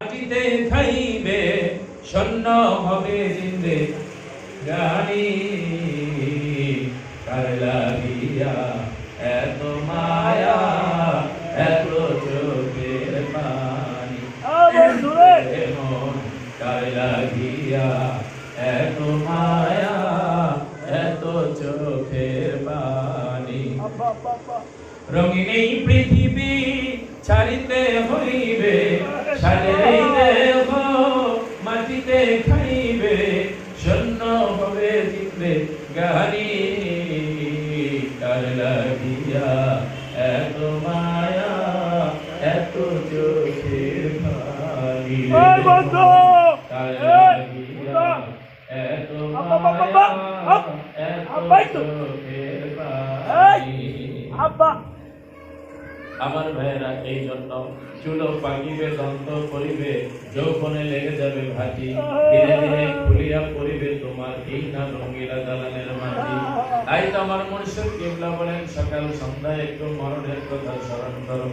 মাটিতে খাইবে শূন্য হবে জিন্দে গানি কার লাগিয়া এত মায়া এত চোখের পানি মন কার লাগিয়া এত মায়া এত চোখের পানি রঙিন এই পৃথিবী ছাড়িতে হইবে সাজেই দেহ মাটিতে খাইবে শূন্য হবে জিন্দে গানি কার লাগিয়া এত মায়া এত চোখের পানি কার লাগিয়া এত মায়া এত চোখের পানি আমার ভাইয়েরা এই জন্য চুলো পাকিবে দন্ত করিবে যৌবনে লেগে যাবে ভাটি ধীরে ধীরে খুলিয়া পড়িবে তোমার এই না রঙিলা দালানের মাটি তাই তো আমার মুর্শিদ কিবলা বলেন সকাল সন্ধ্যায় একটু মরণের কথা স্মরণ করো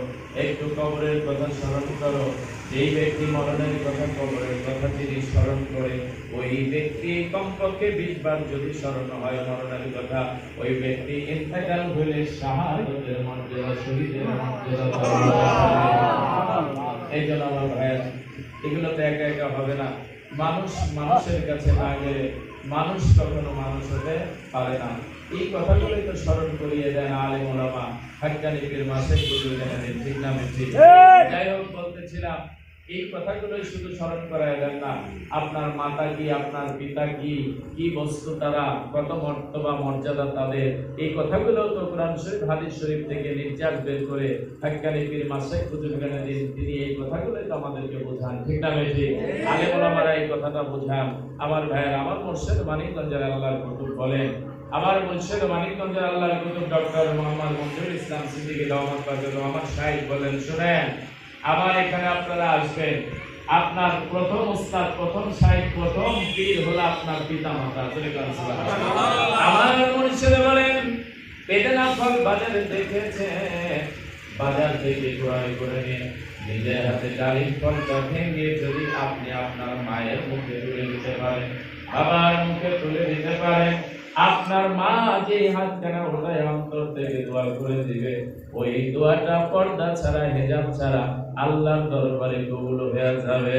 একটু কবরের কথা স্মরণ করো যেই ব্যক্তি মরণের কথা কবরের কথা তিনি স্মরণ করে ওই ব্যক্তি কমপক্ষে 20 বার যদি স্মরণ হয় মরণের কথা ওই ব্যক্তি ইন্তেকাল হলে শাহাদাতের মর্যাদা শহীদের মর্যাদা এই জন্য আমার ভাইয়েরা এগুলো তো একা একা হবে না মানুষ মানুষের কাছে না গেলে মানুষ কখনো মানুষ হতে পারে না এই কথাগুলোই তো স্মরণ করিয়ে দেন আলেম ওলামা হাক্কানি পীর মাসের ঠিক না ঠিক যাই হোক বলতেছিলাম এই কথাগুলোই শুধু স্মরণ করায় দেন না আপনার মাতা কি আপনার পিতা কি কি বস্তু তারা কত মর্তবা মর্যাদা তাদের এই কথাগুলো তো কোরআন শরীফ হাদিস শরীফ থেকে নির্যাস বের করে হাক্কানি পীর মাসেক হুজুরগানে তিনি এই কথাগুলোই তো আমাদেরকে বোঝান ঠিক না ঠিক আলেম ওলামারা এই কথাটা বোঝান আমার ভাইয়ের আমার মুর্শিদ মানিকগঞ্জের আল্লাহর কুতুব বলেন আমার মুর্শিদ মানিকগঞ্জের আল্লাহর কুতুব ডক্টর মোহাম্মদ মঞ্জুর ইসলাম সিদ্দিকী দাওয়াত বাজল আমার শাইখ বলেন শুনেন আবার এখানে আপনারা আসবেন আপনার প্রথম উস্তাদ প্রথম শাইখ প্রথম পীর হলো আপনার পিতামাতা আমার মুর্শিদ বলেন বেদনা ফল বাজারে দেখেছে বাজার থেকে ক্রয় করে নিয়ে নিজের হাতে ডালিম ফলটা ভেঙে যদি আপনি আপনার মায়ের মুখে তুলে দিতে পারেন বাবার মুখে তুলে দিতে পারেন আপনার মা যে হাতখানা ওঠায় অন্তর থেকে দোয়া করে দিবে ওই দোয়াটা পর্দা ছাড়া হিজাব ছাড়া আল্লাহর দরবারে কবুল হয়ে যাবে।